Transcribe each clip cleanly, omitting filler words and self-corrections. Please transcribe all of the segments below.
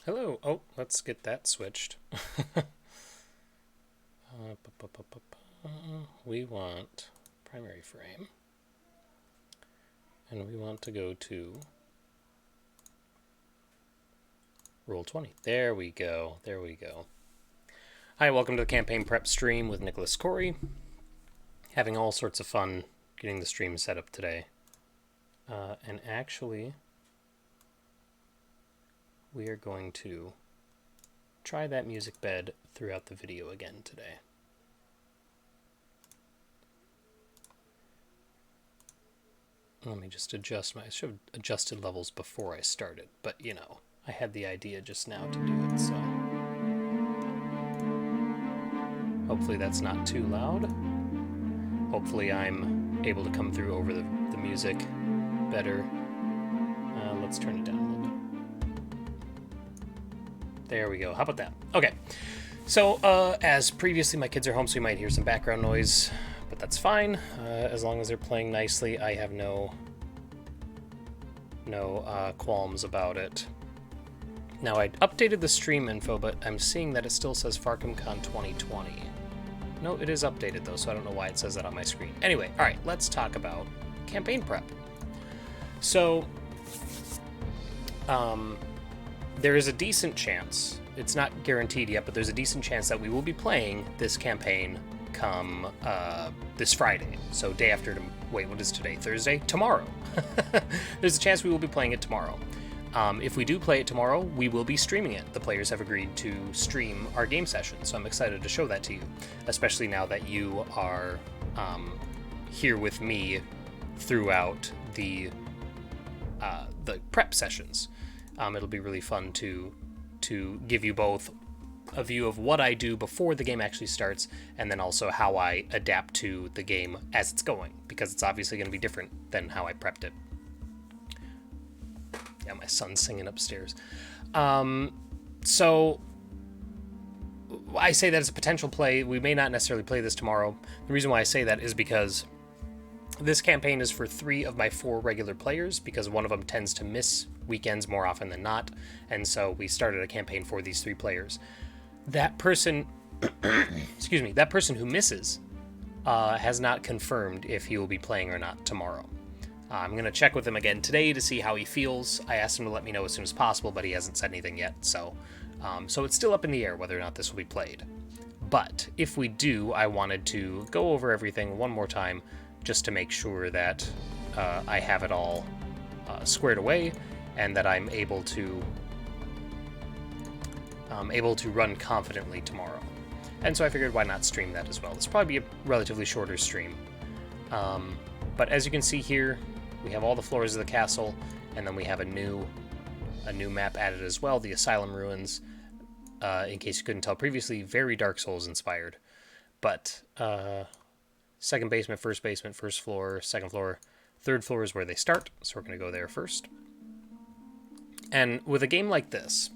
Hello. Oh, let's get that switched. We want primary frame. And we want to go to Roll20. There we go. There we go. Hi, welcome to the campaign prep stream with Nicholas Corey. Having all sorts of fun getting the stream set up today. And actually, we are going to try that music bed throughout the video again today. Let me just adjust I should have adjusted levels before I started, but you know, I had the idea just now to do it, so. Hopefully that's not too loud. Hopefully I'm able to come through over the music better. Let's turn it down a little bit. There we go. How about that? Okay. So, as previously, my kids are home, so you might hear some background noise, but that's fine. As long as they're playing nicely, I have no qualms about it. Now, I updated the stream info, but I'm seeing that it still says FarcumCon 2020. No, it is updated, though, so I don't know why it says that on my screen. Anyway, all right, let's talk about campaign prep. So, there is a decent chance, it's not guaranteed yet, but there's a decent chance that we will be playing this campaign come this Friday. So day after, wait, what is today? Thursday? Tomorrow. There's a chance we will be playing it tomorrow. If we do play it tomorrow, we will be streaming it. The players have agreed to stream our game session, so I'm excited to show that to you, especially now that you are here with me throughout the prep sessions. It'll be really fun to give you both a view of what I do before the game actually starts, and then also how I adapt to the game as it's going, because it's obviously going to be different than how I prepped it. Yeah, my son's singing upstairs. So I say that as a potential play. We may not necessarily play this tomorrow. The reason why I say that is because this campaign is for 3 of my 4 regular players, because one of them tends to miss weekends more often than not, and so we started a campaign for these 3 players. That person, excuse me, that person who misses has not confirmed if he will be playing or not tomorrow. I'm going to check with him again today to see how he feels. I asked him to let me know as soon as possible, but he hasn't said anything yet, so it's still up in the air whether or not this will be played. But if we do, I wanted to go over everything one more time just to make sure that I have it all squared away and that I'm able to run confidently tomorrow. And so I figured, why not stream that as well? It's probably be a relatively shorter stream. But as you can see here, we have all the floors of the castle, and then we have a new map added as well, the Asylum Ruins. In case you couldn't tell previously, very Dark Souls inspired. But second basement, first floor, second floor, third floor is where they start, so we're going to go there first. And with a game like this,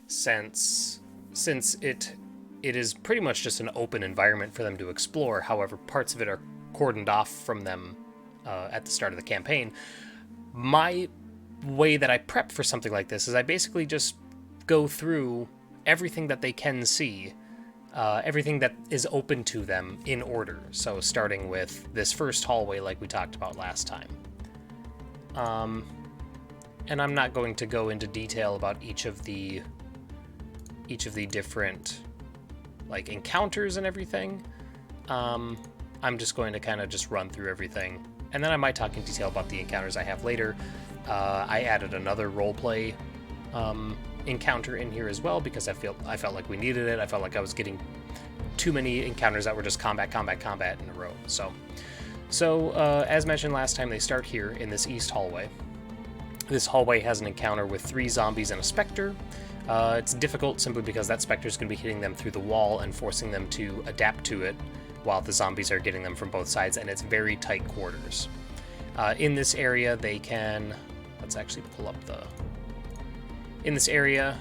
since it is pretty much just an open environment for them to explore, however, parts of it are cordoned off from them at the start of the campaign, my way that I prep for something like this is I basically just go through everything that they can see, everything that is open to them in order. So starting with this first hallway like we talked about last time. And I'm not going to go into detail about each of the different like encounters and everything. I'm just going to kind of just run through everything, and then I might talk in detail about the encounters I have later. I added another roleplay encounter in here as well because I felt like we needed it. I felt like I was getting too many encounters that were just combat in a row. So as mentioned last time, they start here in this east hallway. This hallway has an encounter with 3 zombies and a specter. It's difficult simply because that specter is going to be hitting them through the wall and forcing them to adapt to it while the zombies are getting them from both sides, and it's very tight quarters. In this area, they can... Let's actually pull up the... In this area,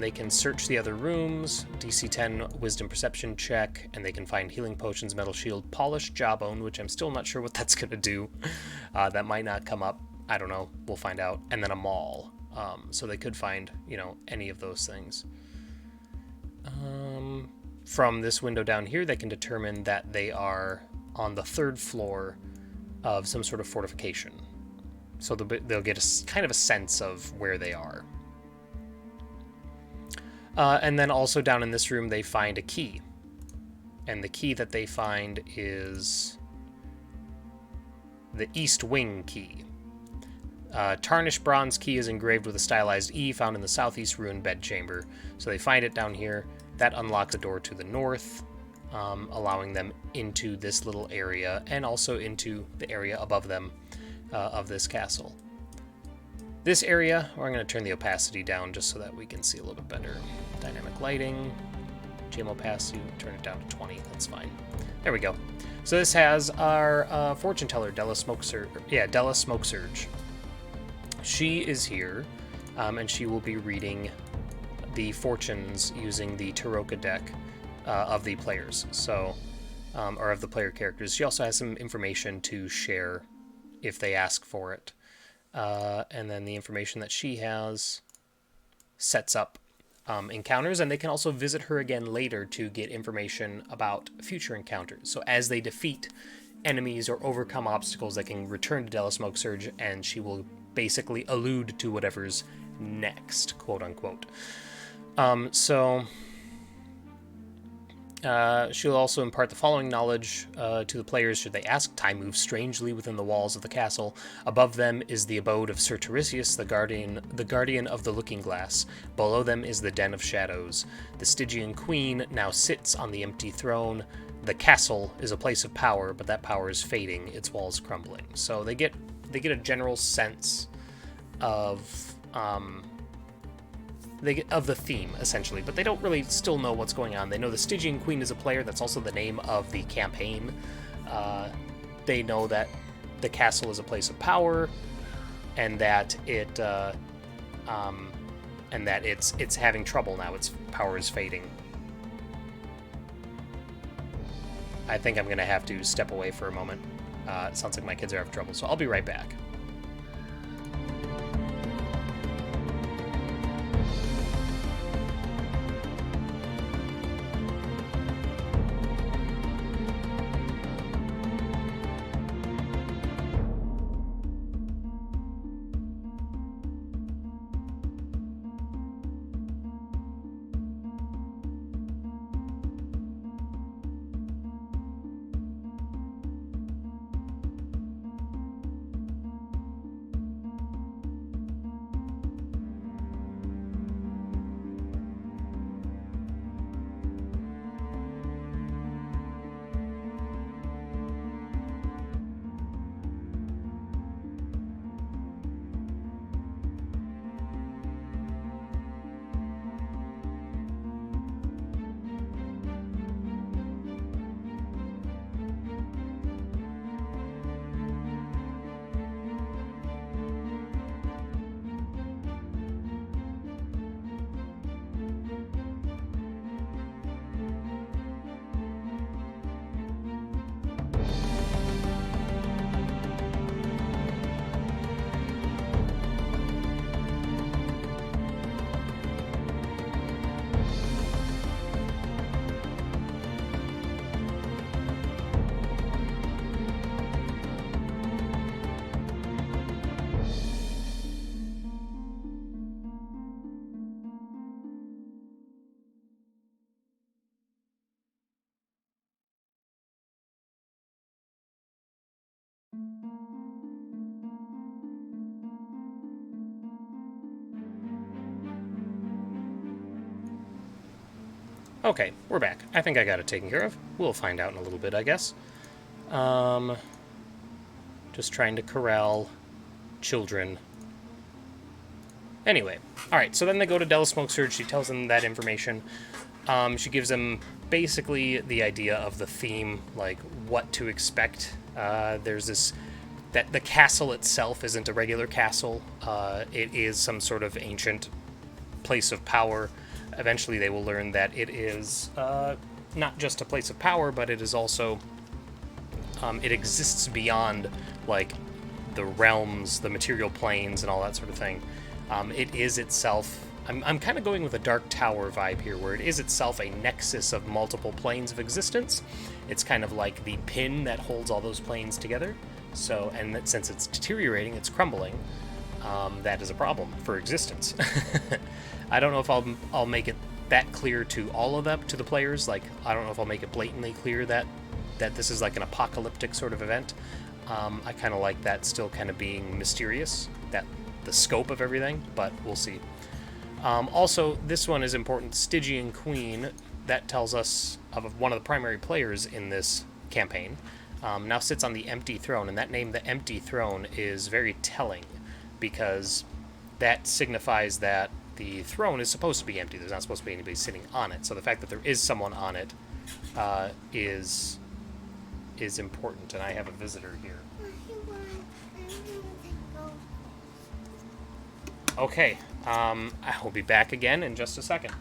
they can search the other rooms, DC 10 Wisdom Perception check, and they can find healing potions, metal shield, polished jawbone, which I'm still not sure what that's going to do. That might not come up. I don't know. We'll find out. And then a maul. So they could find, any of those things. From this window down here, they can determine that they are on the 3rd floor of some sort of fortification. So they'll get kind of a sense of where they are. And then also down in this room, they find a key. And the key that they find is the East Wing key. Tarnished bronze key is engraved with a stylized E found in the southeast ruined bedchamber. So they find it down here. That unlocks a door to the north, allowing them into this little area and also into the area above them of this castle. This area, I'm going to turn the opacity down just so that we can see a little bit better. Dynamic lighting, GM opacity, turn it down to 20, that's fine. There we go. So this has our fortune teller, Della Smokesurge. She is here, and she will be reading the fortunes using the Taroka deck of the players, or of the player characters. She also has some information to share if they ask for it. And then the information that she has sets up encounters, and they can also visit her again later to get information about future encounters. So as they defeat enemies or overcome obstacles, they can return to Della Smokesurge, and she will basically allude to whatever's next, quote unquote. She'll also impart the following knowledge to the players should they ask. Time moves strangely within the walls of the castle. Above them is the abode of Sir Tiresias, the guardian of the Looking Glass. Below them is the Den of Shadows. The Stygian Queen now sits on the empty throne. The castle is a place of power, but that power is fading, its walls crumbling. So they get a general sense of the theme, essentially, but they don't really still know what's going on. They know the Stygian Queen is a player. That's also the name of the campaign. They know that the castle is a place of power, and that it's having trouble now. Its power is fading. I think I'm going to have to step away for a moment. It sounds like my kids are having trouble, so I'll be right back. Okay, we're back. I think I got it taken care of. We'll find out in a little bit, I guess. Just trying to corral children. Anyway, alright, so then they go to Della Smoke Surge. She tells them that information. She gives them basically the idea of the theme, like what to expect. There's this... that the castle itself isn't a regular castle. It is some sort of ancient place of power. Eventually they will learn that it is not just a place of power, but it is also... it exists beyond, like, the realms, the material planes, and all that sort of thing. It is itself... I'm kind of going with a Dark Tower vibe here, where it is itself a nexus of multiple planes of existence. It's kind of like the pin that holds all those planes together. So, and that since it's deteriorating, it's crumbling. That is a problem for existence. I don't know if I'll make it that clear to all of them, to the players. Like, I don't know if I'll make it blatantly clear that this is like an apocalyptic sort of event. I kind of like that still kind of being mysterious, that the scope of everything, but we'll see. Also, this one is important. Stygian Queen, that tells us of one of the primary players in this campaign, now sits on the Empty Throne, and that name, the Empty Throne, is very telling, because that signifies that the throne is supposed to be empty. There's not supposed to be anybody sitting on it. So the fact that there is someone on it is important, and I have a visitor here. Okay, I will be back again in just a second.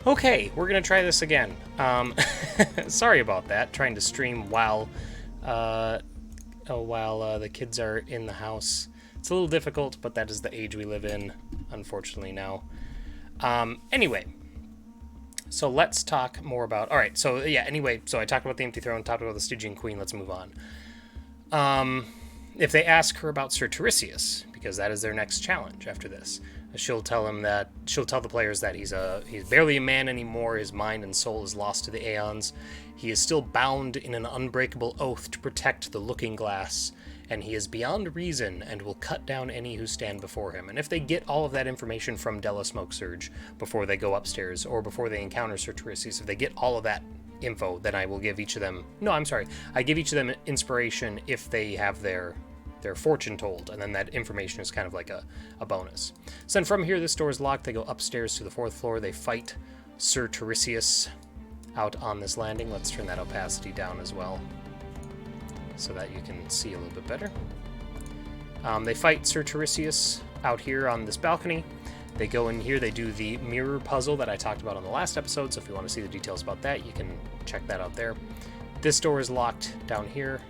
Okay, we're gonna try this again. Sorry about that. Trying to stream while the kids are in the house. It's a little difficult, but that is the age we live in, unfortunately now. Anyway, so let's talk more about... Alright, so yeah, anyway, so I talked about the Empty Throne, talked about the Stygian Queen, let's move on. If they ask her about Sir Tiresias, because that is their next challenge after this, she'll tell the players that he's barely a man anymore, his mind and soul is lost to the aeons, he is still bound in an unbreakable oath to protect the Looking Glass, and he is beyond reason and will cut down any who stand before him. And if they get all of that information from Della Smoke Surge before they go upstairs, or before they encounter Sir Tiresias, if they get all of that info, then I will give each of them... No, I'm sorry. I give each of them inspiration if they have their fortune told, and then that information is kind of like a bonus. So then from here, this door is locked. They go upstairs to the 4th floor. They fight Sir Tiresias. out on this landing. Let's turn that opacity down as well so that you can see a little bit better. They fight Sir Tiresias out here on this balcony. They go in here, they do the mirror puzzle that I talked about on the last episode, so if you want to see the details about that, you can check that out there. This door is locked down here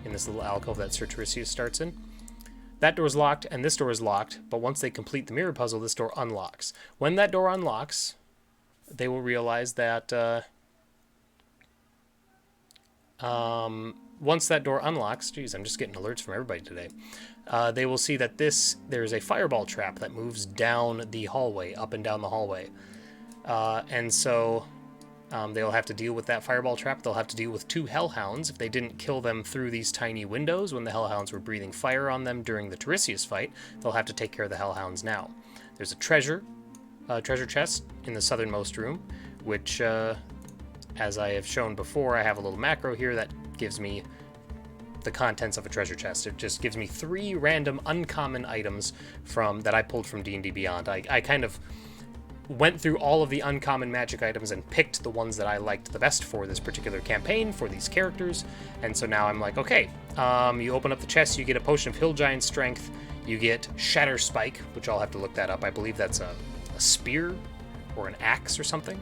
in this little alcove that Sir Tiresias starts in. That door is locked, and this door is locked, but once they complete the mirror puzzle, this door unlocks. When that door unlocks, they will realize that once that door unlocks, geez, I'm just getting alerts from everybody today. They will see that there's a fireball trap that moves down the hallway, up and down the hallway. And so they'll have to deal with that fireball trap. They'll have to deal with 2 hellhounds. If they didn't kill them through these tiny windows when the hellhounds were breathing fire on them during the Tiresias fight, they'll have to take care of the hellhounds now. There's a treasure chest in the southernmost room, which, as I have shown before, I have a little macro here that gives me the contents of a treasure chest. It just gives me 3 random uncommon items that I pulled from D&D Beyond. I kind of went through all of the uncommon magic items and picked the ones that I liked the best for this particular campaign, for these characters, and so now I'm like, okay, you open up the chest, you get a potion of Hill Giant Strength, you get Shatter Spike, which I'll have to look that up. I believe that's a spear or an axe or something,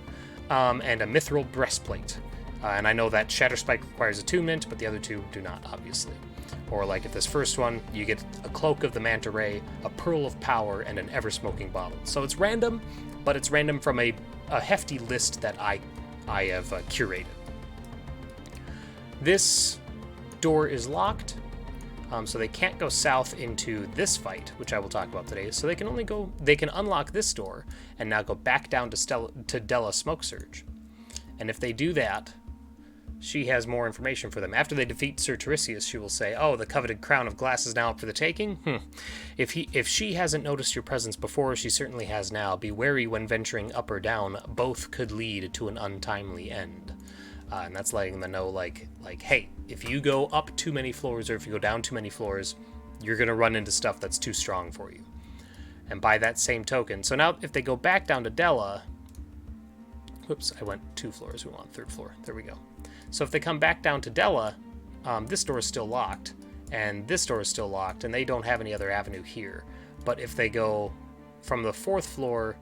and a Mithril Breastplate. And I know that Shatter Spike requires attunement, but the other 2 do not, obviously. Or like if this first one, you get a Cloak of the Manta Ray, a Pearl of Power, and an Ever-Smoking Bottle. So it's random, but it's random from a hefty list that I have curated. This door is locked, so they can't go south into this fight, which I will talk about today. So they can unlock this door and now go back down to Della Smokesurge. And if they do that, she has more information for them. After they defeat Sir Tiresias, she will say, "Oh, the coveted crown of glass is now up for the taking? If she hasn't noticed your presence before, she certainly has now. Be wary when venturing up or down. Both could lead to an untimely end." And that's letting them know, like, hey, if you go up too many floors or if you go down too many floors, you're going to run into stuff that's too strong for you. And by that same token, so now if they go back down to Della, whoops, I went 2 floors, we want 3rd floor, there we go. So if they come back down to Della, this door is still locked, and this door is still locked, and they don't have any other avenue here. But if they go from the 4th floor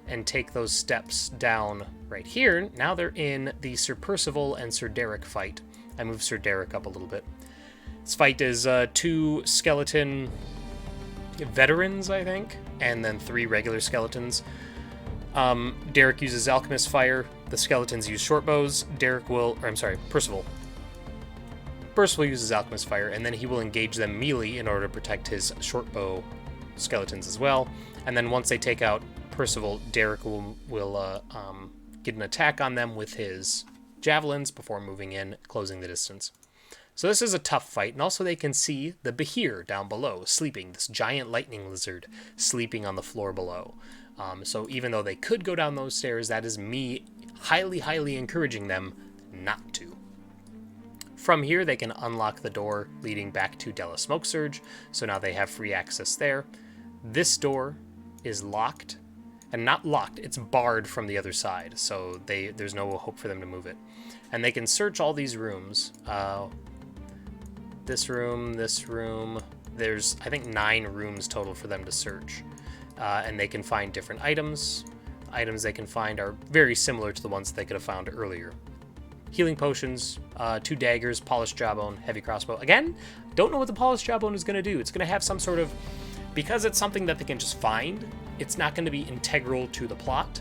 and take those steps down right here, now they're in the Sir Percival and Sir Derek fight. I moved Sir Derek up a little bit. This fight is 2 skeleton veterans, I think, and then 3 regular skeletons. Derek uses Alchemist Fire. The skeletons use short bows. Percival. Percival uses Alchemist Fire, and then he will engage them melee in order to protect his short bow skeletons as well. And then once they take out Percival, Derek will get an attack on them with his javelins before moving in, closing the distance. So this is a tough fight, and also they can see the Behir down below, sleeping, this giant lightning lizard sleeping on the floor below. So even though they could go down those stairs, that is me highly encouraging them not to. From here, they can unlock the door leading back to Della Smokesurge, so now they have free access there. This door is locked, and not locked, it's barred from the other side, so there's no hope for them to move it. And they can search all these rooms. This room, there's, I think, 9 rooms total for them to search. And they can find different items. Items they can find are very similar to the ones they could have found earlier. Healing potions, 2 daggers, polished jawbone, heavy crossbow. Again, don't know what the polished jawbone is going to do. It's going to have some sort of... Because it's something that they can just find, it's not going to be integral to the plot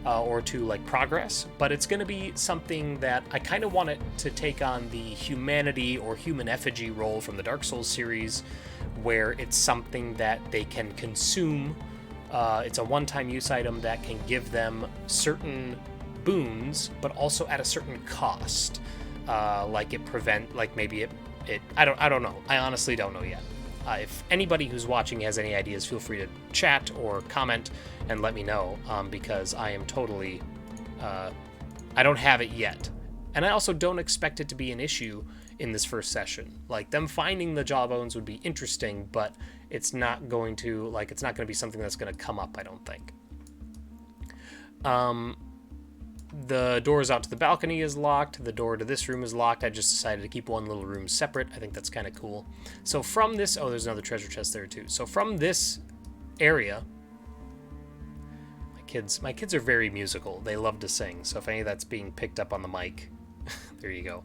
or to, like, progress, but it's going to be something that I kind of want it to take on the humanity or human effigy role from the Dark Souls series, where it's something that they can consume. It's a one-time use item that can give them certain boons, but also at a certain cost. Like maybe it. I don't know. I honestly don't know yet. If anybody who's watching has any ideas, feel free to chat or comment and let me know, because I am totally... I don't have it yet. And I also don't expect it to be an issue in this first session. Like, them finding the jawbones would be interesting, but it's not going to be something that's going to come up, I don't think. The doors out to the balcony is locked. The door to this room is locked. I just decided to keep one little room separate. I think that's kind of cool. So from this... Oh, there's another treasure chest there too. So from this area... My kids are very musical. They love to sing. So if any of that's being picked up on the mic, there you go.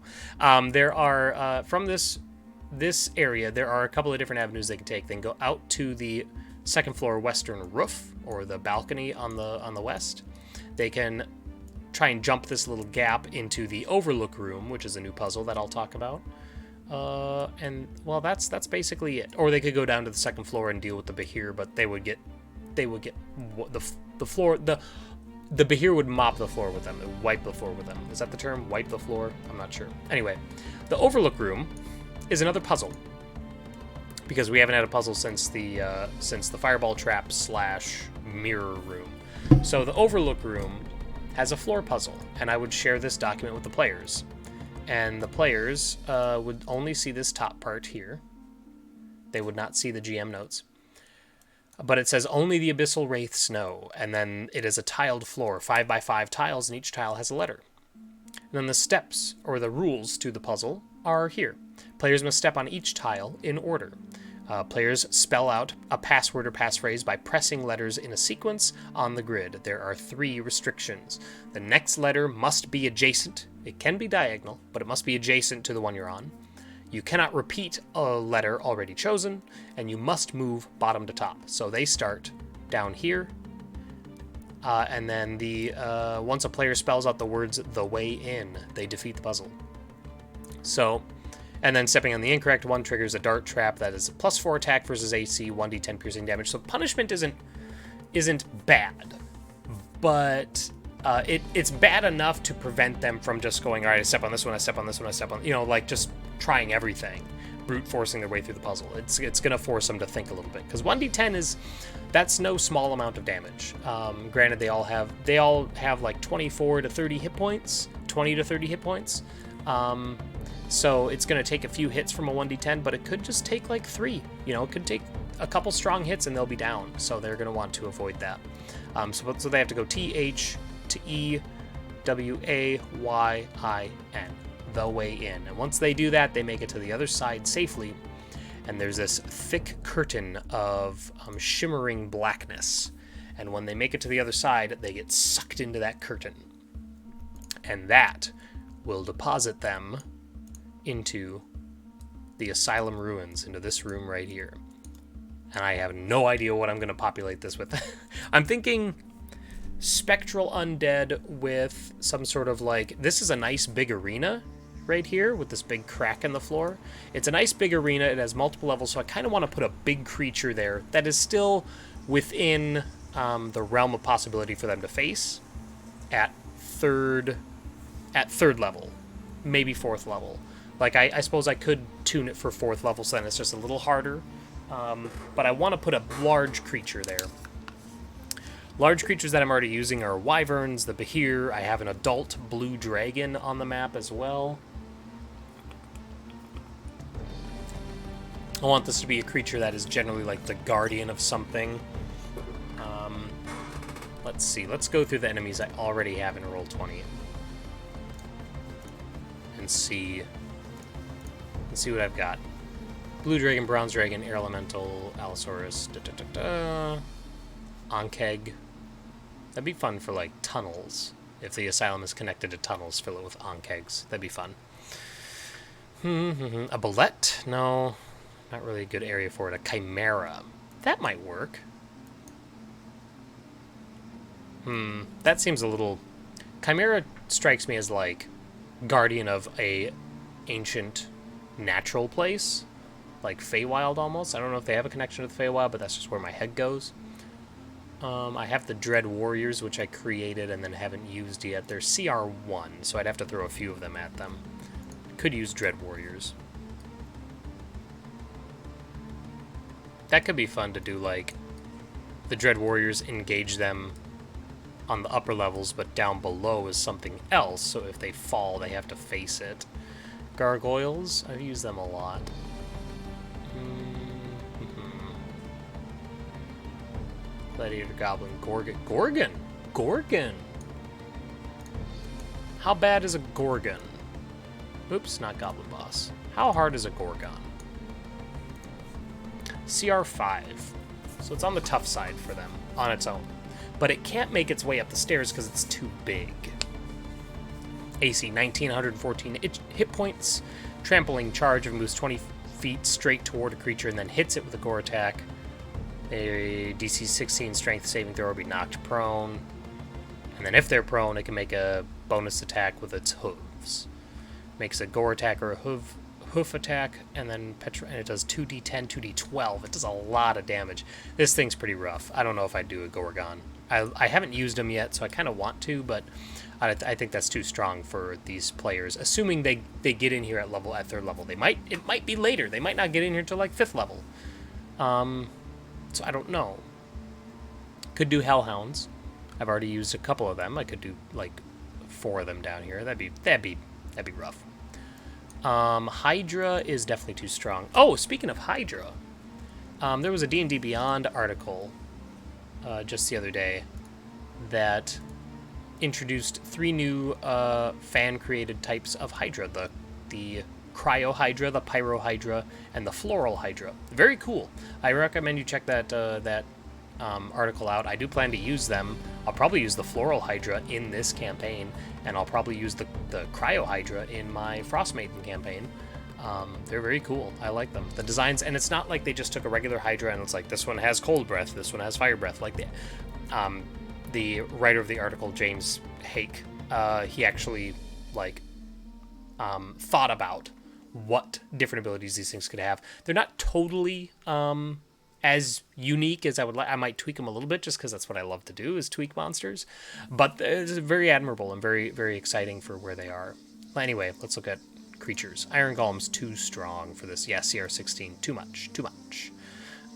There are... from this area, there are a couple of different avenues they can take. They can go out to the second floor western roof, or the balcony on the west. They can try and jump this little gap into the overlook room, which is a new puzzle that I'll talk about. And well, that's basically it. Or they could go down to the second floor and deal with the Behir, but they would get the floor. The Behir would mop the floor with them. It would wipe the floor with them. Is that the term? Wipe the floor? I'm not sure. Anyway, the overlook room is another puzzle, because we haven't had a puzzle since the fireball trap / mirror room. So the overlook room has a floor puzzle, and I would share this document with the players. And the players would only see this top part here. They would not see the GM notes. But it says only the abyssal wraiths know, and then it is a tiled floor, 5 by 5 tiles, and each tile has a letter. And then the steps, or the rules to the puzzle, are here. Players must step on each tile in order. Players spell out a password or passphrase by pressing letters in a sequence on the grid. There are 3 restrictions. The next letter must be adjacent. It can be diagonal, but it must be adjacent to the one you're on. You cannot repeat a letter already chosen, and you must move bottom to top. So they start down here, and then once a player spells out the words "the way in," they defeat the puzzle. So... And then stepping on the incorrect one triggers a dart trap that is +4 attack versus AC, 1d10 piercing damage. So punishment isn't bad, but it's bad enough to prevent them from just going, all right, I step on this one, I step on this one, I step on, like just trying everything, brute forcing their way through the puzzle. It's going to force them to think a little bit, because 1d10 that's no small amount of damage. Granted, they all have like 24 to 30 hit points, 20 to 30 hit points. So it's going to take a few hits from a 1d10, but it could just take like 3. It could take a couple strong hits and they'll be down. So they're going to want to avoid that. So they have to go TH to EWAYIN, the way in. And once they do that, they make it to the other side safely. And there's this thick curtain of shimmering blackness. And when they make it to the other side, they get sucked into that curtain. And that will deposit them into the Asylum Ruins, into this room right here. And I have no idea what I'm going to populate this with. I'm thinking spectral undead with some sort of this is a nice big arena right here with this big crack in the floor. It's a nice big arena. It has multiple levels, so I kind of want to put a big creature there that is still within the realm of possibility for them to face at third level, maybe 4th level. I suppose I could tune it for 4th level, so then it's just a little harder. But I want to put a large creature there. Large creatures that I'm already using are wyverns, the Behir. I have an adult blue dragon on the map as well. I want this to be a creature that is generally like the guardian of something. Let's see. Let's go through the enemies I already have in Roll20. And see what I've got. Blue Dragon, Bronze Dragon, Air Elemental, Allosaurus, Ankeg. That'd be fun for, tunnels. If the asylum is connected to tunnels, fill it with Ankegs. That'd be fun. A Bullet? No, not really a good area for it. A Chimera. That might work. That seems a little... Chimera strikes me as, guardian of a ancient natural place, like Feywild almost. I don't know if they have a connection to the Feywild, but that's just where my head goes. I have the Dread Warriors, which I created and then haven't used yet. They're CR1, so I'd have to throw a few of them at them. Could use Dread Warriors. That could be fun to do, the Dread Warriors engage them on the upper levels, but down below is something else, so if they fall, they have to face it. Gargoyles, I've used them a lot. Gladiator, Goblin, Gorgon. Gorgon! How bad is a Gorgon? Oops, not Goblin Boss. How hard is a Gorgon? CR5. So it's on the tough side for them, on its own. But it can't make its way up the stairs because it's too big. AC, 1914 hit points. Trampling charge if it moves 20 feet straight toward a creature and then hits it with a gore attack. A DC 16 strength saving throw will be knocked prone. And then if they're prone, it can make a bonus attack with its hooves. Makes a gore attack or a hoof attack, and then and it does 2d10, 2d12. It does a lot of damage. This thing's pretty rough. I don't know if I'd do a Gorgon. I haven't used them yet, so I kind of want to, but I think that's too strong for these players. Assuming they get in here at 3rd level. It might be later. They might not get in here till like 5th level. So I don't know. Could do Hellhounds. I've already used a couple of them. I could do like 4 of them down here. That'd be rough. Hydra is definitely too strong. Oh, speaking of Hydra, there was a D&D Beyond article just the other day that introduced 3 new fan-created types of Hydra: the Cryo Hydra, the Pyro Hydra, and the Floral Hydra. Very cool. I recommend you check that article out. I do plan to use them. I'll probably use the Floral Hydra in this campaign, and I'll probably use the Cryo Hydra in my Frostmaiden campaign. They're very cool. I like them. The designs, and it's not like they just took a regular Hydra and it's like, this one has cold breath, this one has fire breath. Like the writer of the article, James Hake, he actually thought about what different abilities these things could have. They're not totally as unique as I would like. I might tweak them a little bit just because that's what I love to do, is tweak monsters. But it's very admirable and very, very exciting for where they are. Well, anyway, let's look at creatures. Iron Golem's too strong for this. Yeah, CR16, too much.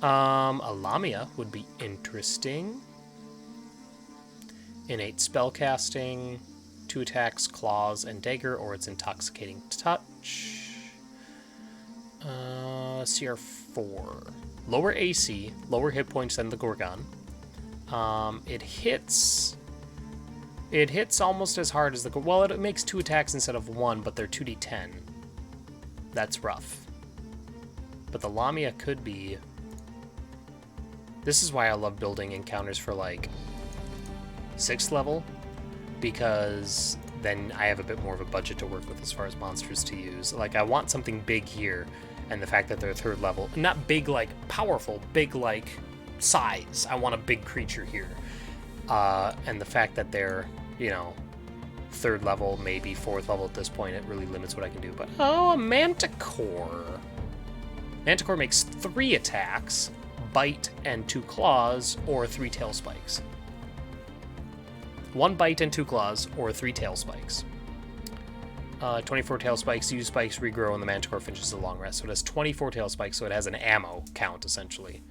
A Lamia would be interesting. Innate spellcasting, 2 attacks, claws, and dagger, or its intoxicating touch. CR4. Lower AC, lower hit points than the Gorgon. It hits almost as hard as the... Well, it makes 2 attacks instead of 1, but they're 2d10. That's rough. But the Lamia could be... This is why I love building encounters for, 6th level, because then I have a bit more of a budget to work with as far as monsters to use. I want something big here, and the fact that they're 3rd level, not big powerful, big size. I want a big creature here. And the fact that they're, 3rd level, maybe 4th level at this point, it really limits what I can do. But, a Manticore. Manticore makes 3 attacks, bite and 2 claws, or 3 tail spikes. 1 bite and 2 claws, or 3 tail spikes. 24 tail spikes, use spikes, regrow, and the Manticore finishes a long rest. So it has 24 tail spikes, so it has an ammo count, essentially.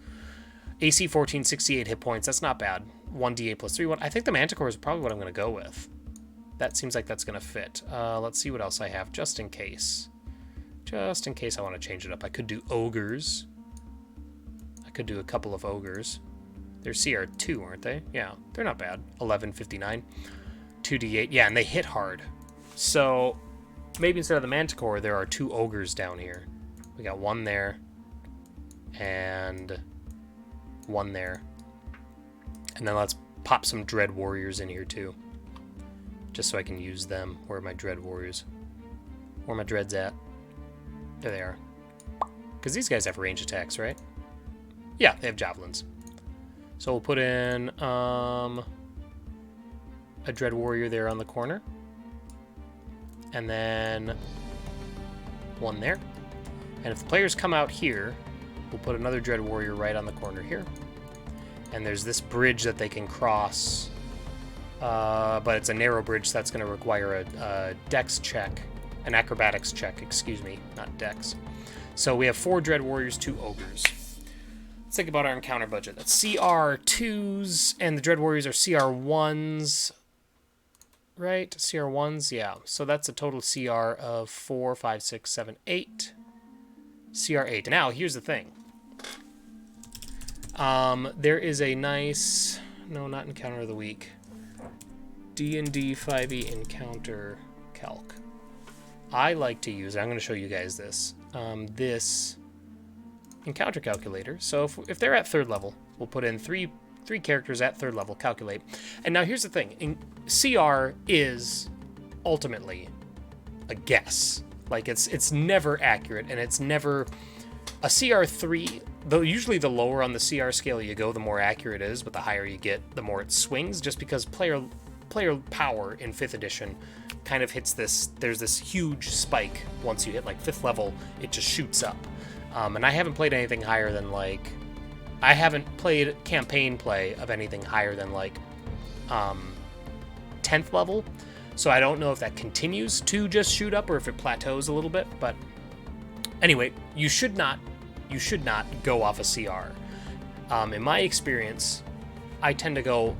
AC 14, 68 hit points, that's not bad. 1d8 plus 3, 1. I think the Manticore is probably what I'm going to go with. That seems like that's going to fit. Let's see what else I have, just in case. Just in case I want to change it up. I could do Ogres. I could do a couple of Ogres. They're CR2, aren't they? Yeah, they're not bad. 1159. 2d8. Yeah, and they hit hard. So maybe instead of the Manticore, there are 2 Ogres down here. We got 1 there. And 1 there. And then let's pop some Dread Warriors in here too. Just so I can use them. Where are my Dread Warriors? Where are my Dreads at? There they are. Because these guys have range attacks, right? Yeah, they have Javelins. So we'll put in a Dread Warrior there on the corner. And then 1 there. And if the players come out here, we'll put another Dread Warrior right on the corner here. And there's this bridge that they can cross. But it's a narrow bridge, so that's going to require a dex check. An acrobatics check, excuse me, not dex. So we have 4 Dread Warriors, 2 Ogres. Let's think about our encounter budget. That's CR2s, and the Dread Warriors are CR1s. Right? CR1s? Yeah. So that's a total CR of 4, 5, 6, 7, 8. CR8. Now, here's the thing. There is a nice... No, not Encounter of the Week. D&D 5e encounter calc. I like to use, I'm going to show you guys this, this encounter calculator. So if they're at 3rd level, we'll put in three characters at 3rd level, calculate. And now here's the thing, CR is ultimately a guess. Like it's never accurate, and it's never a CR3, though usually the lower on the CR scale you go, the more accurate it is, but the higher you get, the more it swings, just because player power in 5th edition kind of hits this, there's this huge spike once you hit like 5th level, it just shoots up. And I haven't played anything higher than like, I haven't played campaign play of anything higher than like 10th level, so I don't know if that continues to just shoot up or if it plateaus a little bit, but anyway, you should not go off a CR. In my experience, I tend to go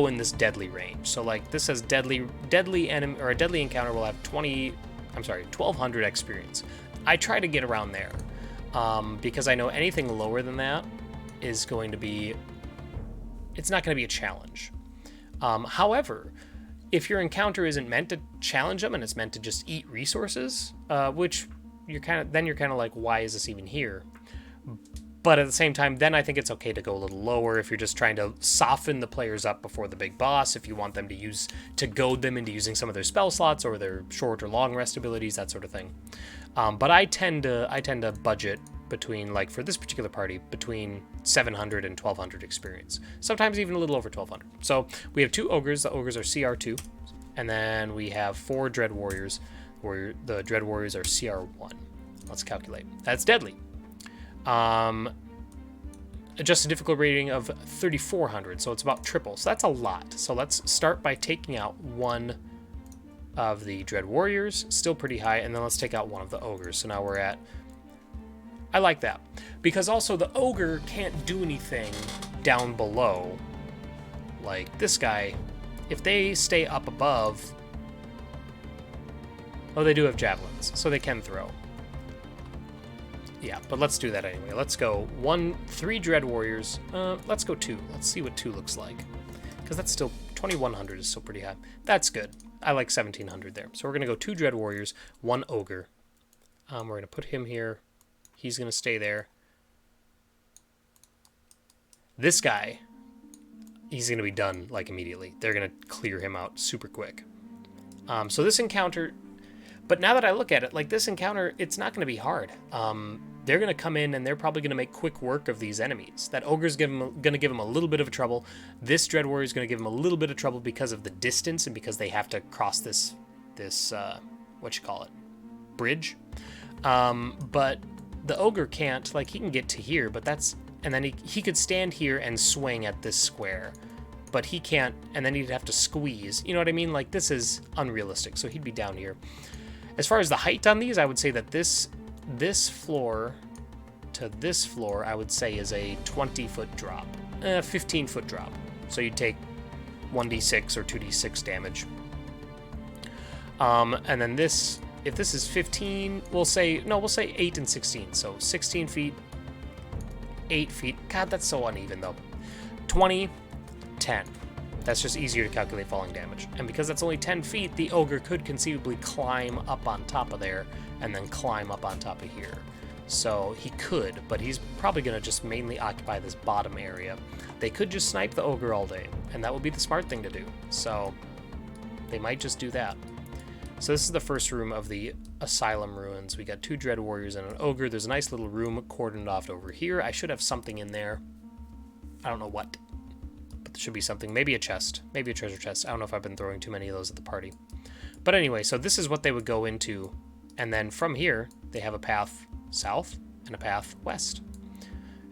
in this deadly range. So like this says deadly enemy, or a deadly encounter will have 1200 experience. I try to get around there because I know anything lower than that is going to be, it's not going to be a challenge. However, if your encounter isn't meant to challenge them and it's meant to just eat resources, which you're kind of like, why is this even here? But at the same time, then I think it's okay to go a little lower if you're just trying to soften the players up before the big boss, if you want them to goad them into using some of their spell slots or their short or long rest abilities, that sort of thing. But I tend to budget between, like for this particular party, between 700 and 1200 experience. Sometimes even a little over 1200. So we have 2 ogres. The ogres are CR2. And then we have 4 dread warriors, where the dread warriors are CR1. Let's calculate. That's deadly. Adjusted difficulty rating of 3400, so it's about triple. So that's a lot. So let's start by taking out 1 of the dread warriors, still pretty high, and then let's take out 1 of the ogres. So now we're at, I like that, because also the ogre can't do anything down below. Like this guy, if they stay up above, oh, they do have javelins, so they can throw. Yeah, but let's do that anyway. Let's go 3 dread warriors. Let's go 2. Let's see what 2 looks like, because that's still 2100 is still pretty high. That's good. I like 1700 there. So we're gonna go 2 dread warriors, 1 ogre. We're gonna put him here. He's gonna stay there. This guy, he's gonna be done like immediately. They're gonna clear him out super quick. So this encounter, but now that I look at it, like this encounter, it's not gonna be hard. They're going to come in and they're probably going to make quick work of these enemies. That ogre's going to give them a little bit of trouble. This dread warrior is going to give them a little bit of trouble because of the distance and because they have to cross this bridge. But the ogre can't, like, he can get to here, but that's, and then he could stand here and swing at this square, but he can't, and then he'd have to squeeze. You know what I mean? Like, this is unrealistic, so he'd be down here. As far as the height on these, I would say that this floor to this floor, I would say, is a 20-foot drop, 15-foot drop. So you'd take 1d6 or 2d6 damage. And then this, if this is 15, we'll say 8 and 16. So 16 feet, 8 feet. God, that's so uneven though. 20, 10. That's just easier to calculate falling damage. And because that's only 10 feet, the ogre could conceivably climb up on top of there and then climb up on top of here. So he could, but he's probably going to just mainly occupy this bottom area. They could just snipe the ogre all day, and that would be the smart thing to do. So they might just do that. So this is the first room of the Asylum Ruins. We got 2 dread warriors and an ogre. There's a nice little room cordoned off over here. I should have something in there. I don't know what, but there should be something. Maybe a chest. Maybe a treasure chest. I don't know if I've been throwing too many of those at the party. But anyway, so this is what they would go into. And then from here, they have a path south and a path west.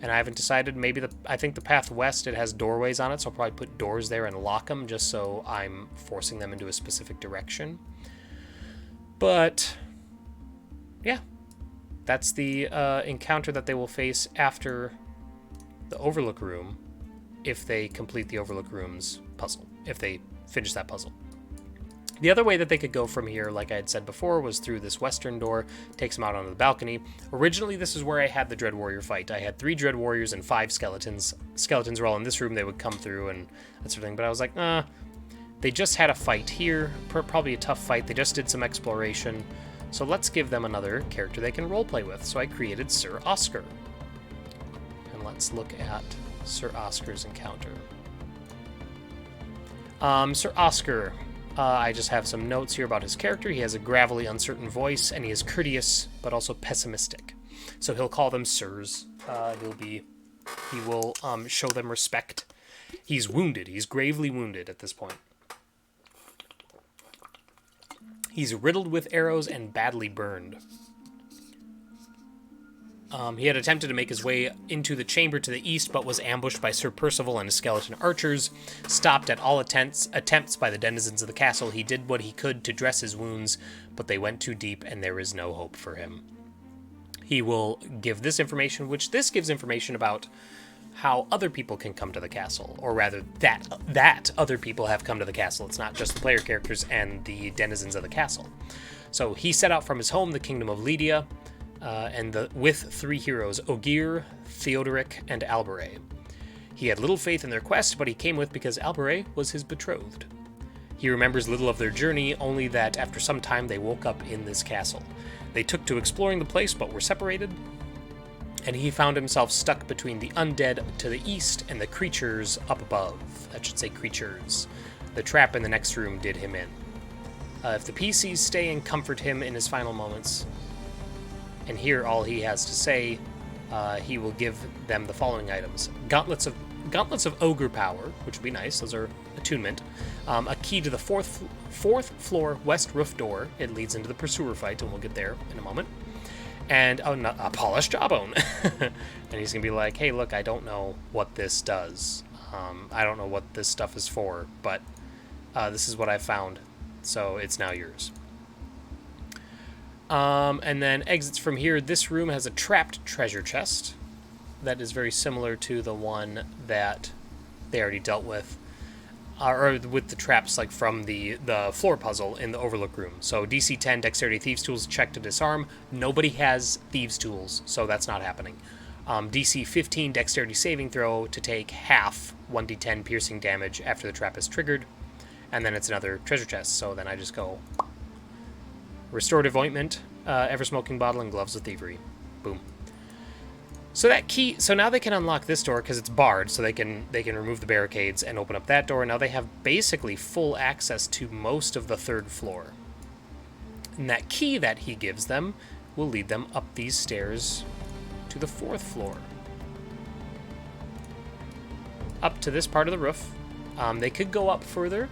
And I haven't decided, I think the path west, it has doorways on it, so I'll probably put doors there and lock them just so I'm forcing them into a specific direction. But, yeah, that's the encounter that they will face after the Overlook Room, if they complete the Overlook Room's puzzle, if they finish that puzzle. The other way that they could go from here, like I had said before, was through this western door, takes them out onto the balcony. Originally, this is where I had the Dread Warrior fight. I had 3 Dread Warriors and 5 skeletons. Skeletons were all in this room. They would come through and that sort of thing. But I was like, They just had a fight here, probably a tough fight. They just did some exploration. So let's give them another character they can roleplay with. So I created Sir Oscar. And let's look at Sir Oscar's encounter. Sir Oscar, I just have some notes here about his character. He has a gravelly, uncertain voice, and he is courteous, but also pessimistic. So he'll call them sirs. He will show them respect. He's wounded. He's gravely wounded at this point. He's riddled with arrows and badly burned. He had attempted to make his way into the chamber to the east, but was ambushed by Sir Percival and his skeleton archers. Stopped at all attempts by the denizens of the castle, he did what he could to dress his wounds, but they went too deep, and there is no hope for him. He will give this information, which this gives information about how other people can come to the castle, or rather that other people have come to the castle. It's not just the player characters and the denizens of the castle. So he set out from his home, the kingdom of Lydia, with 3 heroes, Ogier, Theodoric, and Alberet. He had little faith in their quest, but he came with because Alberet was his betrothed. He remembers little of their journey, only that after some time they woke up in this castle. They took to exploring the place, but were separated, and he found himself stuck between the undead to the east and the creatures up above. That should say creatures. The trap in the next room did him in. If the PCs stay and comfort him in his final moments, and hear all he has to say, he will give them the following items. Gauntlets of Ogre Power, which would be nice. Those are attunement. A key to the fourth floor west roof door. It leads into the pursuer fight, and we'll get there in a moment. And a polished jawbone. And he's going to be like, hey, look, I don't know what this does. I don't know what this stuff is for, but this is what I found. So it's now yours. And then exits from here. This room has a trapped treasure chest that is very similar to the one that they already dealt with. Or with the traps like from the floor puzzle in the Overlook room. So DC 10 Dexterity Thieves Tools check to disarm. Nobody has Thieves Tools, so that's not happening. DC 15 Dexterity Saving Throw to take half 1d10 piercing damage after the trap is triggered. And then it's another treasure chest, so then I just go Restorative Ointment, Ever-Smoking Bottle, and Gloves of Thievery. Boom. So that key, so now they can unlock this door because it's barred, so they can remove the barricades and open up that door. Now they have basically full access to most of the 3rd floor. And that key that he gives them will lead them up these stairs to the 4th floor. Up to this part of the roof. They could go up further,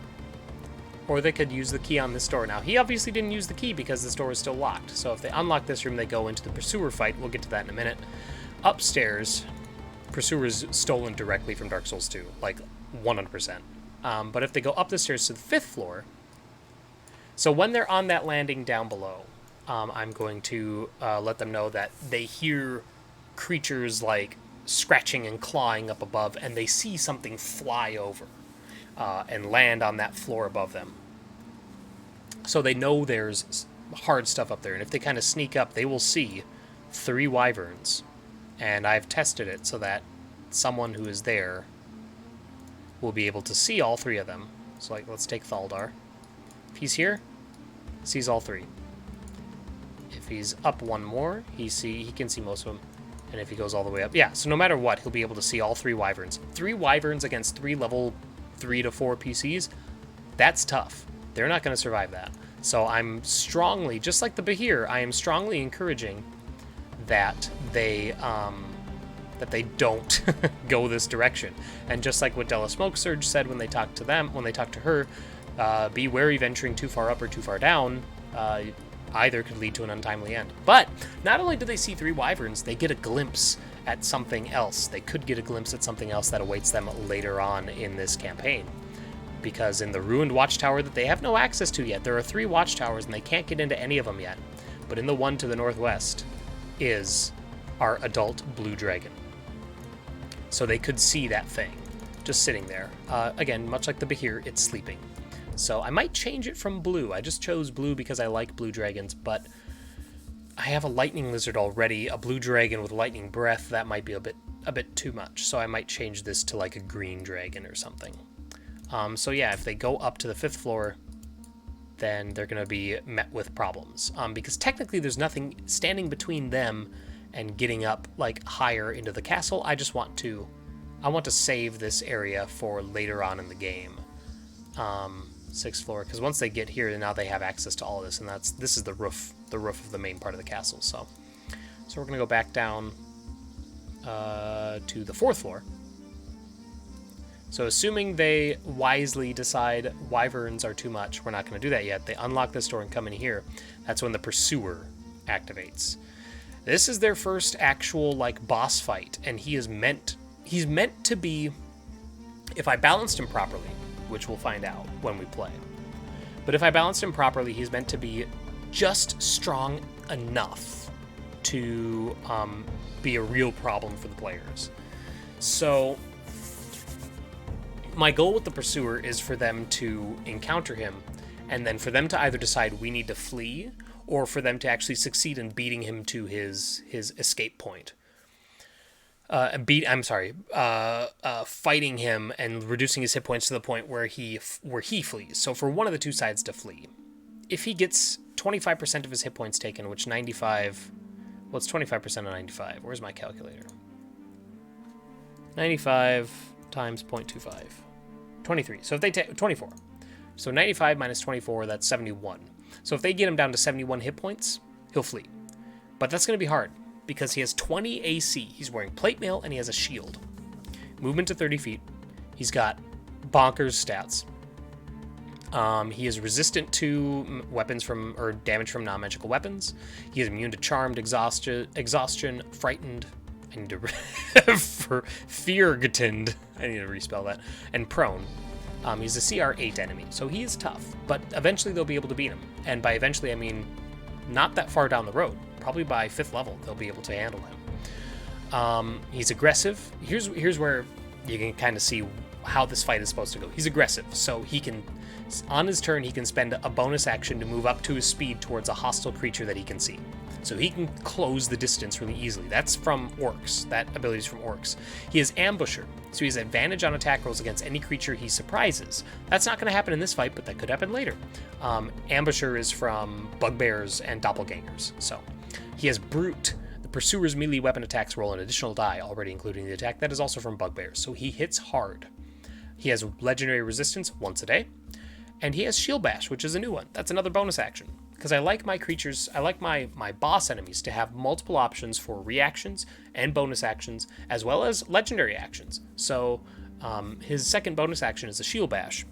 or they could use the key on this door. Now, he obviously didn't use the key because this door is still locked. So if they unlock this room, they go into the pursuer fight. We'll get to that in a minute. Upstairs, Pursuer's stolen directly from Dark Souls 2, like 100%. But if they go up the stairs to the 5th floor, so when they're on that landing down below, I'm going to let them know that they hear creatures like scratching and clawing up above, and they see something fly over and land on that floor above them. So they know there's hard stuff up there, and if they kind of sneak up, they will see 3 wyverns. And I've tested it so that someone who is there will be able to see all 3 of them. So, like, let's take Thaldar. If he's here, sees all 3. If he's up one more, he can see most of them. And if he goes all the way up, yeah. So no matter what, he'll be able to see all 3 wyverns. 3 wyverns against 3 level 3 to 4 PCs. That's tough. They're not going to survive that. So I'm strongly, just like the Behir, I am strongly encouraging that they don't go this direction. And just like what Della Smokesurge said when they talked to her, be wary venturing too far up or too far down. Either could lead to an untimely end. But not only do they see 3 wyverns, they get a glimpse at something else. They could get a glimpse at something else that awaits them later on in this campaign. Because in the ruined watchtower that they have no access to yet, there are 3 watchtowers and they can't get into any of them yet. But in the one to the northwest is our adult blue dragon. So they could see that thing just sitting there. Again, much like the Behir, it's sleeping. So I might change it from blue. I just chose blue because I like blue dragons, but I have a lightning lizard already, a blue dragon with lightning breath. That might be a bit too much. So I might change this to like a green dragon or something. So yeah, if they go up to the 5th floor, then they're going to be met with problems. Because technically there's nothing standing between them and getting up like higher into the castle. I want to save this area for later on in the game. 6th floor, because once they get here, now they have access to all of this, and this is the roof of the main part of the castle. So we're going to go back down to the 4th floor. So assuming they wisely decide wyverns are too much, we're not going to do that yet. They unlock this door and come in here. That's when the Pursuer activates. This is their first actual like boss fight, and he's meant to be, if I balanced him properly, which we'll find out when we play. But if I balanced him properly, he's meant to be just strong enough to be a real problem for the players. So my goal with the Pursuer is for them to encounter him, and then for them to either decide we need to flee, or for them to actually succeed in beating him to his escape point. Fighting him and reducing his hit points to the point where he flees. So for one of the two sides to flee, if he gets 25% of his hit points taken, which 95, well, it's 25% of 95. Where's my calculator? 95 times 0.25, 23. So if they take 24, so 95 minus 24, that's 71. So if they get him down to 71 hit points, he'll flee. But that's going to be hard, because he has 20 AC. He's wearing plate mail, and he has a shield. Movement to 30 feet. He's got bonkers stats. He is resistant to damage from non-magical weapons. He is immune to charmed, exhaustion, frightened. I need to for feargetened. I need to respell that. And prone. He's a CR8 enemy, so he is tough. But eventually they'll be able to beat him. And by eventually, I mean not that far down the road. Probably by 5th level, they'll be able to handle him. He's aggressive. Here's where you can kind of see how this fight is supposed to go. He's aggressive, so he can, on his turn, he can spend a bonus action to move up to his speed towards a hostile creature that he can see. So he can close the distance really easily. That's from orcs. That ability is from orcs. He is ambusher, so he has advantage on attack rolls against any creature he surprises. That's not going to happen in this fight, but that could happen later. Ambusher is from bugbears and doppelgangers. So he has brute. The Pursuer's melee weapon attacks roll an additional die, already including the attack. That is also from bugbears, so he hits hard. He has legendary resistance once a day, and he has shield bash, which is a new one. That's another bonus action. Because I like my creatures, I like my boss enemies to have multiple options for reactions and bonus actions, as well as legendary actions. So his second bonus action is a shield bash.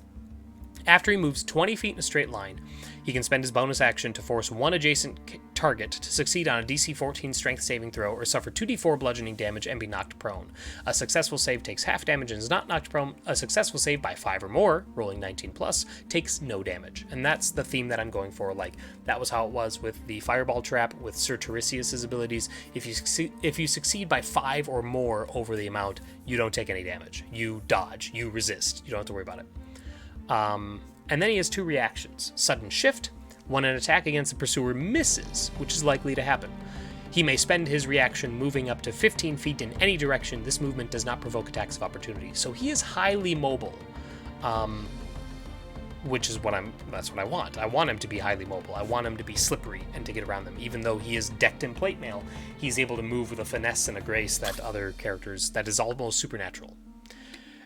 After he moves 20 feet in a straight line, he can spend his bonus action to force one adjacent target to succeed on a DC 14 strength saving throw or suffer 2d4 bludgeoning damage and be knocked prone. A successful save takes half damage and is not knocked prone. A successful save by 5 or more, rolling 19 plus, takes no damage. And that's the theme that I'm going for. Like, that was how it was with the Fireball Trap with Sir Tiresias' abilities. If you succeed by 5 or more over the amount, you don't take any damage. You dodge. You resist. You don't have to worry about it. And then he has 2 reactions. Sudden Shift, when an attack against the Pursuer misses, which is likely to happen. He may spend his reaction moving up to 15 feet in any direction. This movement does not provoke attacks of opportunity. So he is highly mobile, which is that's what I want. I want him to be highly mobile. I want him to be slippery and to get around them. Even though he is decked in plate mail, he's able to move with a finesse and a grace that other characters, that is almost supernatural.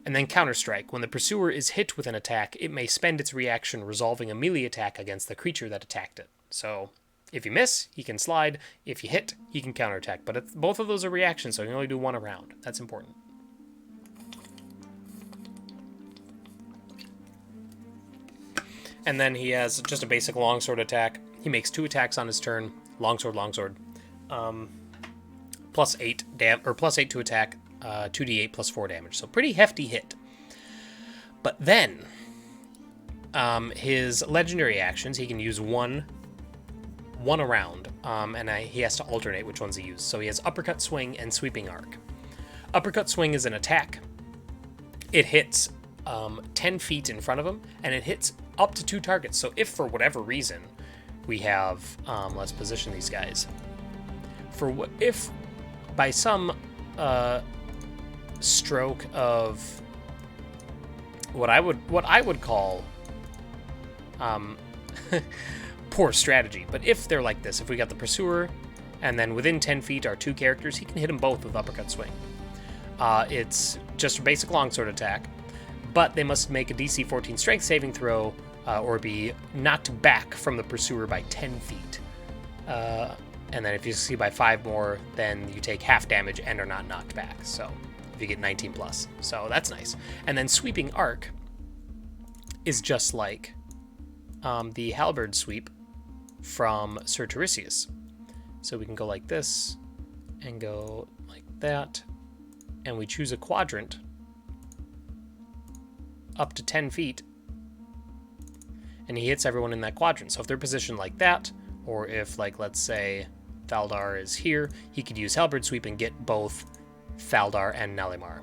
And then Counterstrike. When the Pursuer is hit with an attack, it may spend its reaction resolving a melee attack against the creature that attacked it. So if you miss, he can slide. If you hit, he can counterattack. But both of those are reactions, so you can only do one a round. That's important. And then he has just a basic longsword attack. He makes 2 attacks on his turn. Longsword. Plus 8 to attack. 2d8 plus 4 damage. So pretty hefty hit. But then, his legendary actions, he can use one around, and he has to alternate which ones he uses. So he has Uppercut Swing and Sweeping Arc. Uppercut Swing is an attack. It hits 10 feet in front of him, and it hits up to 2 targets. So if for whatever reason we have, let's position these guys. If by some stroke of what I would call poor strategy. But if they're like this, if we got the Pursuer, and then within 10 feet are 2 characters, he can hit them both with Uppercut Swing. It's just a basic longsword attack, but they must make a DC 14 Strength saving throw or be knocked back from the Pursuer by 10 feet. And then if you succeed by 5 more, then you take half damage and are not knocked back. So if you get 19 plus. So that's nice. And then Sweeping Arc is just like the Halberd Sweep from Sir Tiresias. So we can go like this and go like that. And we choose a quadrant up to 10 feet. And he hits everyone in that quadrant. So if they're positioned like that, or if, like, let's say Thaldar is here, he could use Halberd Sweep and get both Thaldar and Nalimar.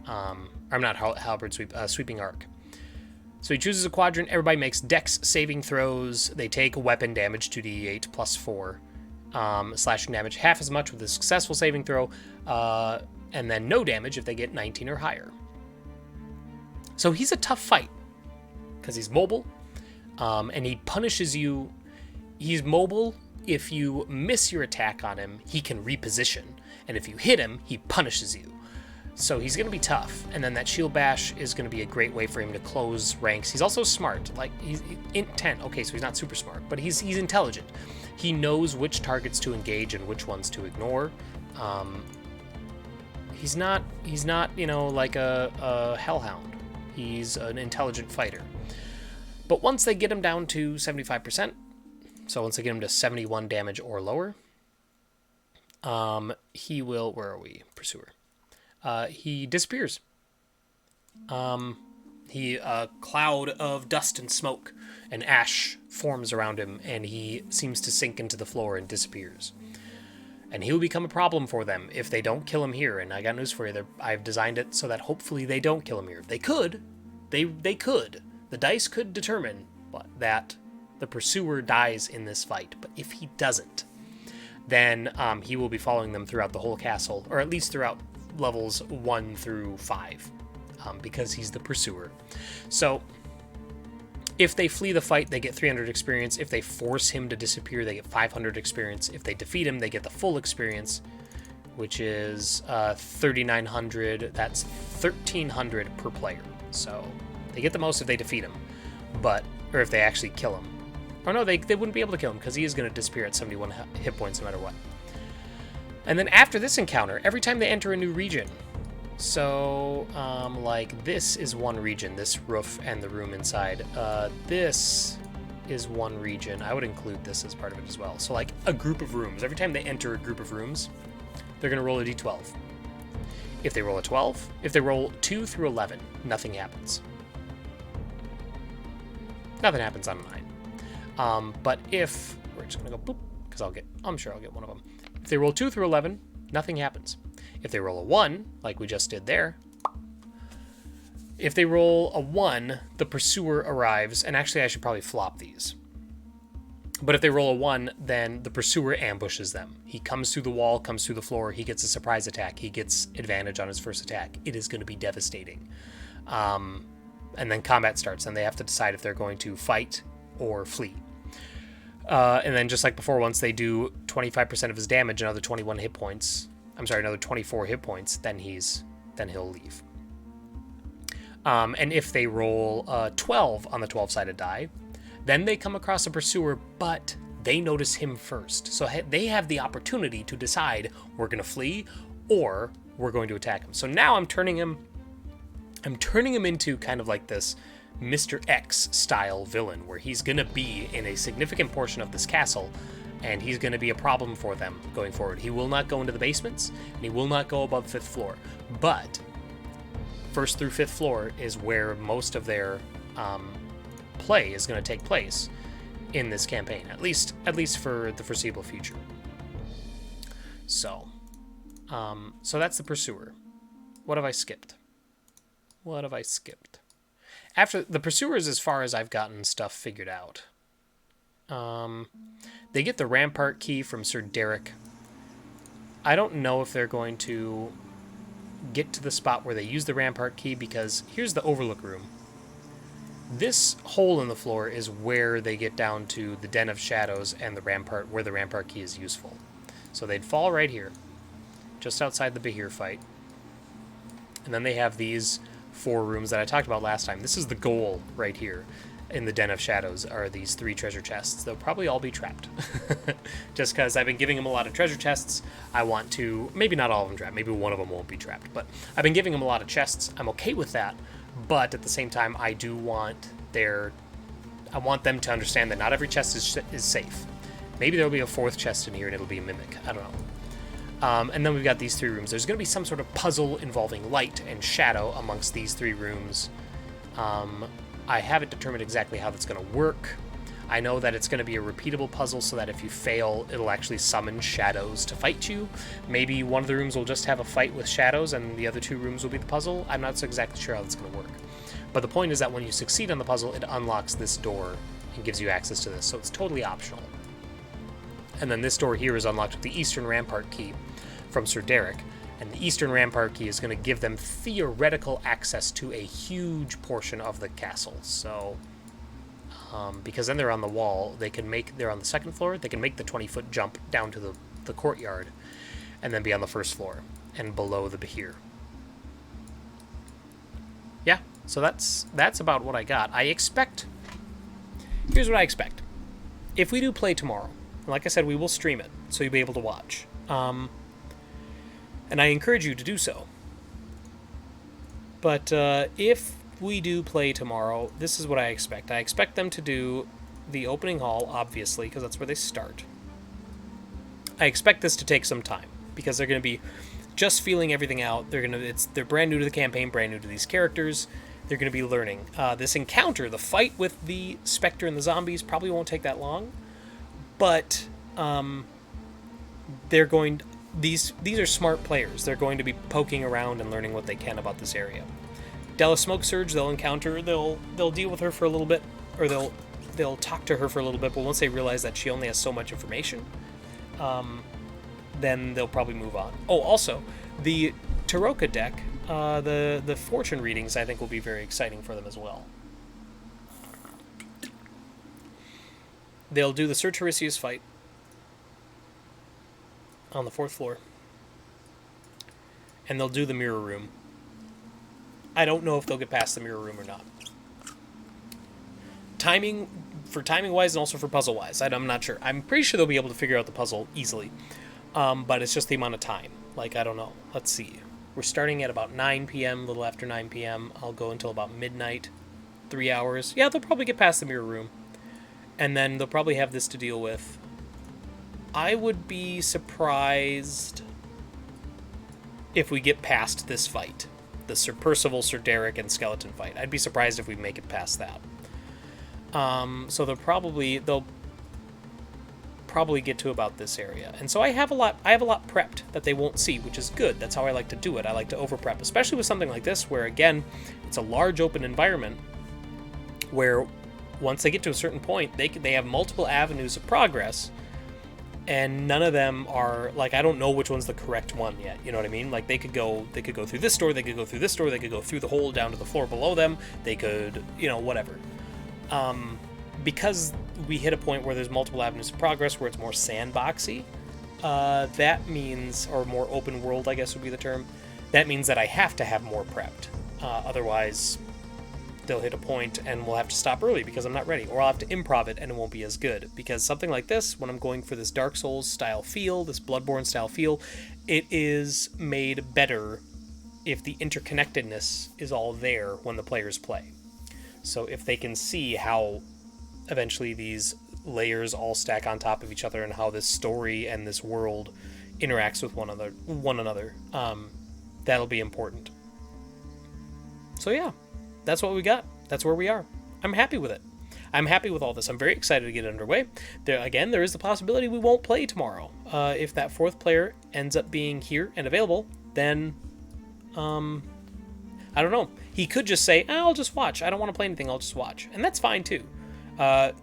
I'm not Halberd Sweep, Sweeping Arc. So he chooses a quadrant. Everybody makes Dex saving throws. They take weapon damage, 2d8 plus 4. Slashing damage half as much with a successful saving throw. And then no damage if they get 19 or higher. So he's a tough fight because he's mobile, and he punishes you. He's mobile. If you miss your attack on him, he can reposition, and if you hit him, he punishes you. So he's going to be tough, and then that Shield Bash is going to be a great way for him to close ranks. He's also smart. Like, he's int 10. Okay, so he's not super smart, but he's intelligent. He knows which targets to engage and which ones to ignore. He's not, you know, like a hellhound. He's an intelligent fighter. But once they get him down to 75%, so once they get him to 71 damage or lower, he will, where are we? Pursuer. He disappears. A cloud of dust and smoke and ash forms around him, and he seems to sink into the floor and disappears. And he'll become a problem for them if they don't kill him here. And I got news for you. I've designed it so that hopefully they don't kill him here. They could. They could. The dice could determine that the Pursuer dies in this fight. But if he doesn't, then he will be following them throughout the whole castle, or at least throughout levels 1 through 5, because he's the Pursuer. So if they flee the fight, they get 300 experience. If they force him to disappear, they get 500 experience. If they defeat him, they get the full experience, which is 3,900. That's 1,300 per player. So they get the most if they defeat him, or if they actually kill him. Or no, they wouldn't be able to kill him because he is going to disappear at 71 hit points no matter what. And then after this encounter, every time they enter a new region, so like this is one region, this roof and the room inside. This is one region. I would include this as part of it as well. So like a group of rooms. Every time they enter a group of rooms, they're going to roll a d12. If they roll a 12, if they roll 2 through 11, nothing happens. Nothing happens on a 9. But if we're just going to go boop, because I'm sure I'll get one of them. If they roll 2 through 11, nothing happens. If they roll a 1, like we just did there, if they roll a 1, the Pursuer arrives, and actually I should probably flop these. But if they roll a 1, then the Pursuer ambushes them. He comes through the wall, comes through the floor, he gets a surprise attack, he gets advantage on his first attack. It is going to be devastating. And then combat starts, and they have to decide if they're going to fight or flee. And then just like before, once they do 25% of his damage, another 21 hit points, another 24 hit points, then he'll leave. And if they roll 12 on the 12-sided die, then they come across a Pursuer, but they notice him first. So they have the opportunity to decide, we're going to flee or we're going to attack him. So now I'm turning him into kind of like this Mr. X style villain, where he's going to be in a significant portion of this castle, and he's going to be a problem for them going forward. He will not go into the basements, and he will not go above 5th floor. But 1st through 5th floor is where most of their play is going to take place in this campaign, at least for the foreseeable future. So that's the Pursuer. What have I skipped? After the Pursuer is as far as I've gotten stuff figured out. They get the Rampart key from Sir Derek. I don't know if they're going to get to the spot where they use the Rampart key, because here's the Overlook room. This hole in the floor is where they get down to the Den of Shadows and the Rampart, where the Rampart Key is useful. So they'd fall right here, just outside the Behir fight. And then they have these 4 rooms that I talked about last time. This is the goal right here in the Den of Shadows, are these 3 treasure chests. They'll probably all be trapped. Just because I've been giving them a lot of treasure chests. I want to, maybe not all of them trapped, maybe one of them won't be trapped, but I've been giving them a lot of chests. I'm okay with that, but at the same time, I do want I want them to understand that not every chest is safe. Maybe there'll be a 4th chest in here and it'll be a mimic. I don't know. And then we've got these 3 rooms. There's going to be some sort of puzzle involving light and shadow amongst these 3 rooms. I haven't determined exactly how that's going to work. I know that it's going to be a repeatable puzzle so that if you fail, it'll actually summon shadows to fight you. Maybe one of the rooms will just have a fight with shadows and the other 2 rooms will be the puzzle. I'm not so exactly sure how that's going to work. But the point is that when you succeed on the puzzle, it unlocks this door and gives you access to this, so it's totally optional. And then this door here is unlocked with the Eastern Rampart Key from Sir Derek, and the Eastern Rampart Key is going to give them theoretical access to a huge portion of the castle. So, because then they're on the wall, they're on the 2nd floor, they can make the 20-foot jump down to the courtyard, and then be on the 1st floor, and below the Behir. Yeah, so that's about what I got. Here's what I expect. If we do play tomorrow, like I said, we will stream it, so you'll be able to watch. And I encourage you to do so. But if we do play tomorrow, this is what I expect. I expect them to do the opening hall, obviously, because that's where they start. I expect this to take some time, because they're going to be just feeling everything out. They're brand new to the campaign, brand new to these characters. They're going to be learning. This encounter, the fight with the Spectre and the zombies, probably won't take that long. But these are smart players. They're going to be poking around and learning what they can about this area. Della Smoke Surge, they'll encounter. They'll deal with her for a little bit, or they'll talk to her for a little bit. But once they realize that she only has so much information, then they'll probably move on. Oh, also, the Taroka deck, the fortune readings, I think will be very exciting for them as well. They'll do the Sir Tiresias fight on the 4th floor, and they'll do the mirror room. I don't know if they'll get past the mirror room or not. Timing wise and also for puzzle wise, I'm not sure. I'm pretty sure they'll be able to figure out the puzzle easily, but it's just the amount of time. Like, I don't know. Let's see. We're starting at about 9 p.m., a little after 9 p.m. I'll go until about midnight, 3 hours. Yeah, they'll probably get past the mirror room, and then they'll probably have this to deal with. I would be surprised if we get past this fight. The Sir Percival, Sir Derek, and Skeleton fight. I'd be surprised if we make it past that. So they'll probably get to about this area. And so I have a lot prepped that they won't see, which is good. That's how I like to do it. I like to over prep, especially with something like this, where again, it's a large open environment where once they get to a certain point, they have multiple avenues of progress. And none of them are, like, I don't know which one's the correct one yet, you know what I mean? Like, they could go through this door, they could go through this door, they could go through the hole down to the floor below them, they could, whatever. Because we hit a point where there's multiple avenues of progress, where it's more sandboxy, that means, or more open world, I guess would be the term, that means that I have to have more prepped. Otherwise, they'll hit a point and we'll have to stop early because I'm not ready, or I'll have to improv it and it won't be as good. Because something like this, when I'm going for this Dark Souls style feel, this Bloodborne style feel, it is made better if the interconnectedness is all there when the players play. So if they can see how eventually these layers all stack on top of each other and how this story and this world interacts with one another, that'll be important. So yeah. That's what we got. That's where we are. I'm happy with it. I'm happy with all this. I'm very excited to get it underway. There is the possibility we won't play tomorrow. If that 4th player ends up being here and available, then, I don't know. He could just say, I'll just watch. I don't want to play anything. I'll just watch. And that's fine, too.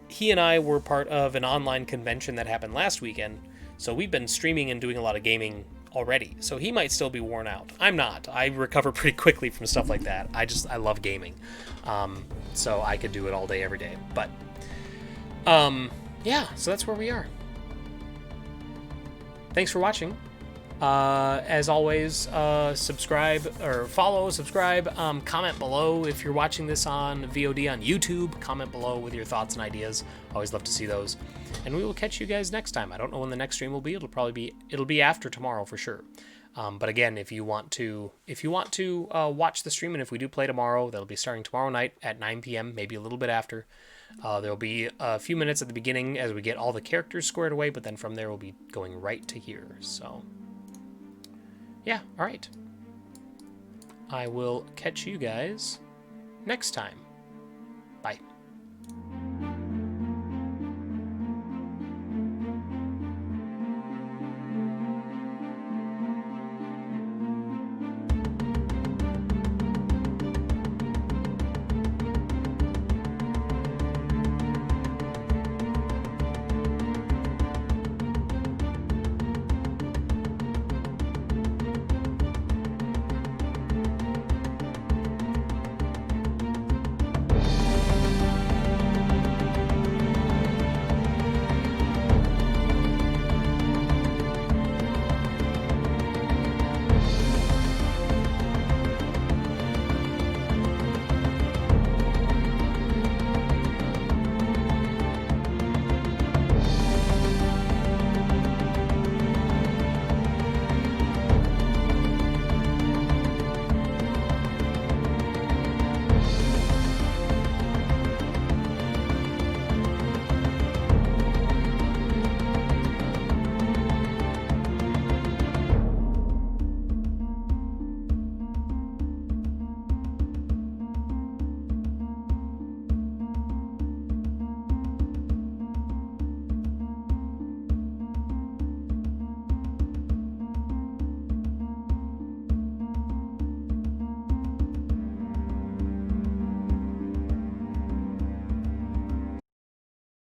He and I were part of an online convention that happened last weekend, so we've been streaming and doing a lot of gaming already, so he might still be worn out. I'm not. I recover pretty quickly from stuff like that. I love gaming, so I could do it all day, every day. But yeah, so that's where we are. Thanks for watching. As always, subscribe or follow, subscribe, comment below if you're watching this on VOD on YouTube. Comment below with your thoughts and ideas. Always love to see those. And we will catch you guys next time. I don't know when the next stream will be. It'll be after tomorrow for sure. But again, if you want to watch the stream, and if we do play tomorrow, that'll be starting tomorrow night at 9 p.m., maybe a little bit after. There'll be a few minutes at the beginning as we get all the characters squared away, but then from there we'll be going right to here. So yeah, all right. I will catch you guys next time. Bye.